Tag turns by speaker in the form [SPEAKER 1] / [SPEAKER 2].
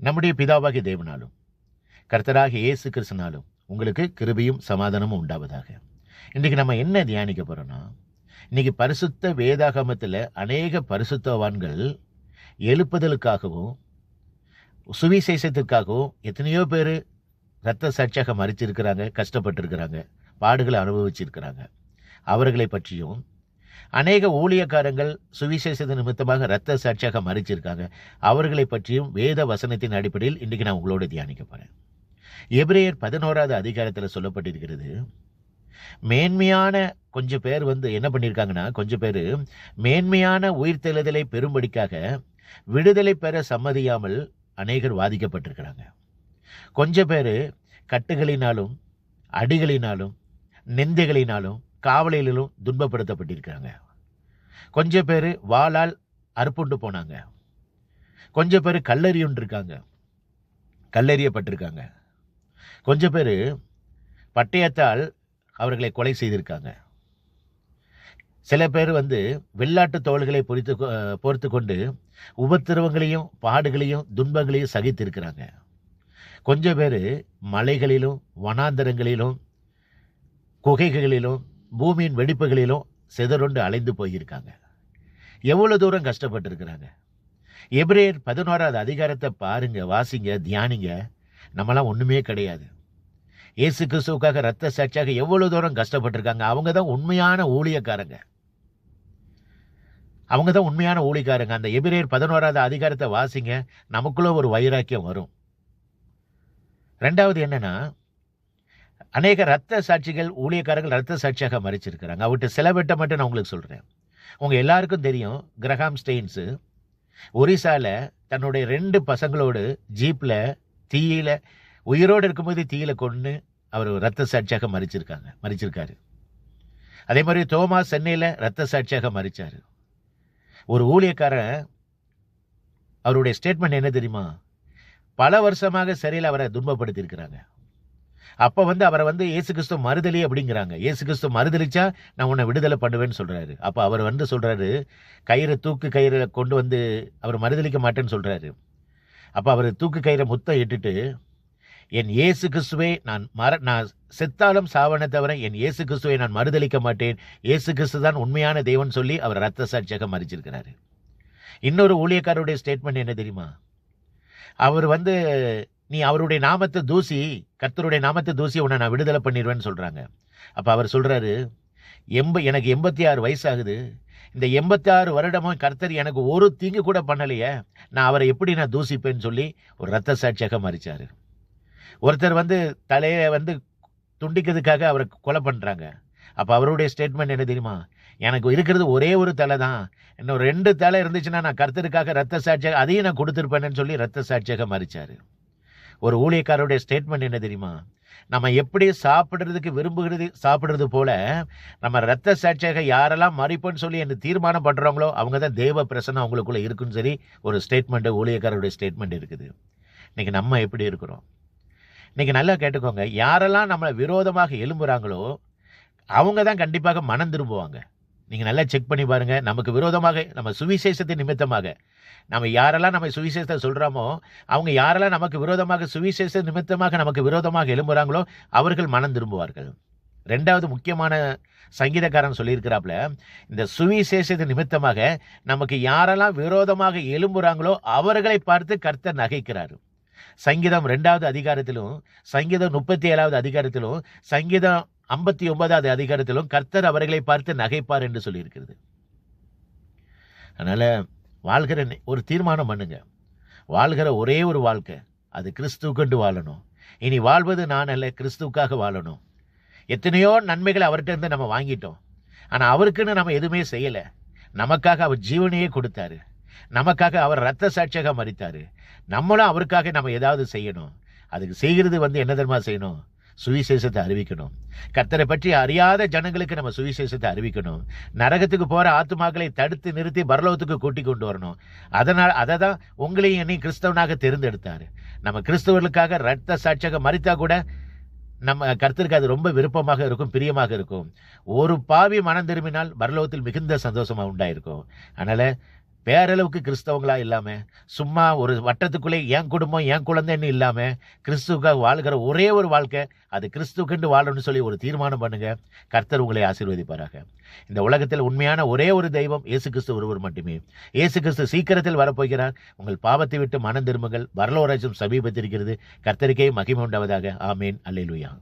[SPEAKER 1] நம்முடைய பிதாவாகிய தேவனாலும் கர்த்தராகிய இயேசு கிறிஸ்துனாலும் உங்களுக்கு கிருபையும் சமாதானமும் உண்டாவதாக. இன்றைக்கு நம்ம என்ன தியானிக்க போறோம்னா, இன்னைக்கு பரிசுத்த வேதாகமத்தில் அநேக பரிசுத்தவான்கள் எழுப்புதலுக்காகவும் சுவிசேஷத்திற்காகவும் எத்தனையோ பேர் இரத்த சாட்சியாக மறிச்சிருக்கிறாங்க, கஷ்டப்பட்டிருக்கிறாங்க, பாடுகளை அனுபவிச்சிருக்கிறாங்க. அவர்களை பற்றியும் அநேக ஊழியக்காரங்கள் சுவிசேஷ நிமித்தமாக இரத்த சாட்சியாக மறிச்சிருக்காங்க. அவர்களை பற்றியும் வேத வசனத்தின் அடிப்படையில் இன்றைக்கு நான் உங்களோட தியானிக்க போறேன். எபிரேயர் 11வது அதிகாரத்தில் சொல்லப்பட்டிருக்கிறது, மேன்மையான கொஞ்சம் பேர் என்ன பண்ணியிருக்காங்கன்னா, கொஞ்சம் பேர் மேன்மையான உயிர்த்தெழுதலை பெறும்படிக்காக விடுதலை பெற சம்மதியாமல் அநேகர் வாதிக்கப்பட்டிருக்கிறாங்க. கொஞ்சம் பேர் கட்டுகளினாலும் அடிகளினாலும் நிந்தைகளினாலும் காவலிலும் துன்பப்படுத்தப்பட்டிருக்கிறாங்க. கொஞ்சம் பேர் வாளால் அறுப்புண்டு போனாங்க. கொஞ்சம் பேர் கல்லெறியப்பட்டிருக்காங்க. கொஞ்சம் பேர் பட்டயத்தால் அவர்களை கொலை செய்திருக்காங்க. சில பேர் வெள்ளாட்டு தோள்களை பொறுத்து கொண்டு உபத்திரவங்களையும் பாடுகளையும் துன்பங்களையும் சகித்திருக்கிறாங்க. கொஞ்சம் பேர் மலைகளிலும் வனாந்தரங்களிலும் குகைகளிலும் பூமியின் வெடிப்புகளிலும் சிதறுண்டு அலைந்து போயிருக்காங்க. எவ்வளவு தூரம் கஷ்டப்பட்டிருக்கிறாங்க. எபிரேயர் 11வது அதிகாரத்தை பாருங்க, வாசிங்க, தியானிங்க. நம்மளாம் ஒண்ணுமே கிடையாது. இயேசு கிறிஸ்துவுக்காக இரத்த சாட்சியாக எவ்வளவு தூரம் கஷ்டப்பட்டிருக்காங்க. அவங்க தான் உண்மையான ஊழியக்காரங்க. அந்த எபிரேயர் 11வது அதிகாரத்தை வாசிங்க, நமக்குள்ள ஒரு வைராக்கியம் வரும். ரெண்டாவது என்னன்னா, அநேக இரத்த சாட்சிகள் ஊழியக்காரர்கள் இரத்த சாட்சியாக மறிச்சிருக்கிறாங்க. அவர்கிட்ட சிலவற்றை மட்டும் நான் உங்களுக்கு சொல்றேன். உங்க எல்லாருக்கும் தெரியும், கிரஹாம் ஸ்டெயின்ஸ் ஒரிசால தன்னுடைய 2 பசங்களோடு ஜீப்ல தீயில உயிரோடு இருக்கும்போது தீயில கொண்டு அவர் இரத்த சாட்சியாக மறிச்சிருக்காரு. அதே மாதிரி தோமாஸ் சென்னையில இரத்த சாட்சியாக மறிச்சாரு. ஒரு ஊழியக்காரன் அவருடைய ஸ்டேட்மெண்ட் என்ன தெரியுமா? பல வருஷமாக சிறையில் அவரை துன்பப்படுத்தி இருக்கிறாங்க. அப்ப அவரை இயேசு கிறிஸ்து மறுதலி அப்படிங்கிறாங்க. இயேசு கிறிஸ்து மறுதலிச்சா நான் உன்னை விடுதலை பண்ணுவேன்னு சொல்றாரு. அப்ப அவர் சொல்றாரு, தூக்கு கயிறு கொண்டு அவர் மறுதலிக்க மாட்டேன்னு சொல்றாரு. அப்ப அவர் தூக்கு கயிறை முத்தம் இட்டுட்டு, என் இயேசு கிறிஸ்துவை நான் செத்தாலும் சாவனை தவிர என் இயேசு கிறிஸ்துவை நான் மறுதலிக்க மாட்டேன், இயேசு கிறிஸ்து தான் உண்மையான தெய்வன் சொல்லி அவர் இரத்த சாட்சியாக மறிச்சிருக்கிறாரு. இன்னொரு ஊழியக்காரருடைய ஸ்டேட்மெண்ட் என்ன தெரியுமா? அவர் நீ அவருடைய நாமத்தை தூசி, கர்த்தருடைய நாமத்தை தூசி, உன்னை நான் விடுதலை பண்ணிடுவேன்னு சொல்றாங்க. அப்ப அவர் சொல்றாரு, எனக்கு 86 வயசாகுது, இந்த 86 வருடமும் கர்த்தர் எனக்கு ஒரு தீங்கு கூட பண்ணலையே, நான் அவரை எப்படி நான் தூசிப்பேன்னு சொல்லி ஒரு இரத்த சாட்சியாக மறிச்சாரு. ஒருத்தர் தலையை துண்டிக்கிறதுக்காக அவரை கொலை பண்றாங்க. அப்ப அவருடைய ஸ்டேட்மெண்ட் என்ன தெரியுமா? எனக்கு இருக்கிறது ஒரே ஒரு தலை தான், இன்னும் 2 தலை இருந்துச்சுன்னா நான் கர்த்தருக்காக இரத்த சாட்சியாக அதையும் நான் கொடுத்துருப்பேன்னு சொல்லி இரத்த சாட்சியாக மறிச்சாரு. ஒரு ஊழியக்காரருடைய ஸ்டேட்மெண்ட் என்ன தெரியுமா? நம்ம எப்படி சாப்பிடுறது போல நம்ம இரத்த சாட்சியாக யாரெல்லாம் மறிப்போன்னு சொல்லி என்ன தீர்மானம் பண்றாங்களோ அவங்க தான் தேவ பிரசன்னம் அவங்களுக்குள்ள இருக்குன்னு சரி ஒரு ஸ்டேட்மெண்ட், ஊழியக்காரருடைய ஸ்டேட்மெண்ட் இருக்குது. இன்னைக்கு நம்ம எப்படி இருக்கிறோம்? இன்னைக்கு நல்லா கேட்டுக்கோங்க, யாரெல்லாம் நம்மளை விரோதமாக எழும்புறாங்களோ அவங்க தான் கண்டிப்பாக மனம் திரும்புவாங்க. நீங்க நல்லா செக் பண்ணி பாருங்க. நமக்கு விரோதமாக, நம்ம சுவிசேஷத்தின் நிமித்தமாக நம்ம யாரெல்லாம் நம்ம சுவிசேஷத்தை சொல்றோமோ, அவங்க யாரெல்லாம் நமக்கு விரோதமாக சுவிசேஷ நிமித்தமாக நமக்கு விரோதமாக எழும்புறாங்களோ அவர்கள் மனம் திரும்புவார்கள். 2வது முக்கியமான சங்கீதக்காரன் சொல்லியிருக்கிறாப்ல, இந்த சுவிசேஷத்தின் நிமித்தமாக நமக்கு யாரெல்லாம் விரோதமாக எழும்புறாங்களோ அவர்களை பார்த்து கர்த்தர் நகைக்கிறார். சங்கீதம் 2வது அதிகாரத்திலும், சங்கீதம் 37வது அதிகாரத்திலும், சங்கீதம் 59வது அதிகாரத்திலும் கர்த்தர் அவர்களை பார்த்து நகைப்பார் என்று சொல்லியிருக்கிறது. அதனால வாழ்கிற ஒரு தீர்மானம் பண்ணுங்க. வாழ்கிற ஒரே ஒரு வாழ்க்கை, அது கிறிஸ்துவுக்கென்று வாழணும். இனி வாழ்வது நான் அல்ல, கிறிஸ்துவுக்காக வாழணும். எத்தனையோ நன்மைகளை அவர்கிட்ட இருந்து நம்ம வாங்கிட்டோம். ஆனா அவருக்குன்னு நம்ம எதுவுமே செய்யல. நமக்காக அவர் ஜீவனையே கொடுத்தாரு. நமக்காக அவர் இரத்த சாட்சியாக மரித்தாரு. நம்மளும் அவருக்காக நம்ம ஏதாவது செய்யணும். அதுக்கு செய்கிறது என்ன தெரியுமா செய்யணும்? சுவிசேஷத்தை அறிவிக்கணும். கர்த்தரை பற்றி அறியாத ஜனங்களுக்கு நம்ம சுவிசேஷத்தை அறிவிக்கணும். நரகத்துக்கு போற ஆத்துமாக்களை தடுத்து நிறுத்தி பரலோகத்துக்கு கூட்டி கொண்டு வரணும். அதனால் அதை தான் உங்களையும் என்னையும் கிறிஸ்தவனாக தேர்ந்தெடுத்தாரு. நம்ம கிறிஸ்தவர்களுக்காக இரத்த சாட்சியாக மரித்தா கூட நம்ம கர்த்தருக்கு அது ரொம்ப விருப்பமாக இருக்கும், பிரியமாக இருக்கும். ஒரு பாவி மனம் திரும்பினால் பரலோகத்தில் மிகுந்த சந்தோஷமா உண்டாயிருக்கும். அதனால பேரளவுக்கு கிறிஸ்தவங்களா இல்லாம, சும்மா ஒரு வட்டத்துக்குள்ளே என் குடும்பம், என் குழந்தைன்னு இல்லாம, கிறிஸ்துவுக்காக வாழ்கிற ஒரே ஒரு வாழ்க்கை, அது கிறிஸ்துவுக்கென்று வாழணும்னு சொல்லி ஒரு தீர்மானம் பண்ணுங்க. கர்த்தர் உங்களை ஆசீர்வதிப்பாராக. இந்த உலகத்தில் உண்மையான ஒரே ஒரு தெய்வம் இயேசு கிறிஸ்து ஒருவர் மட்டுமே. இயேசு கிறிஸ்து சீக்கிரத்தில் வரப்போகிறார். உங்கள் பாவத்தை விட்டு மனம் திரும்புங்கள். பரலோக ராஜ்யம் சமீபத்திருக்கிறது. கர்த்தருக்கே மகிமை உண்டாவதாக. ஆமேன். அல்லேலூயா.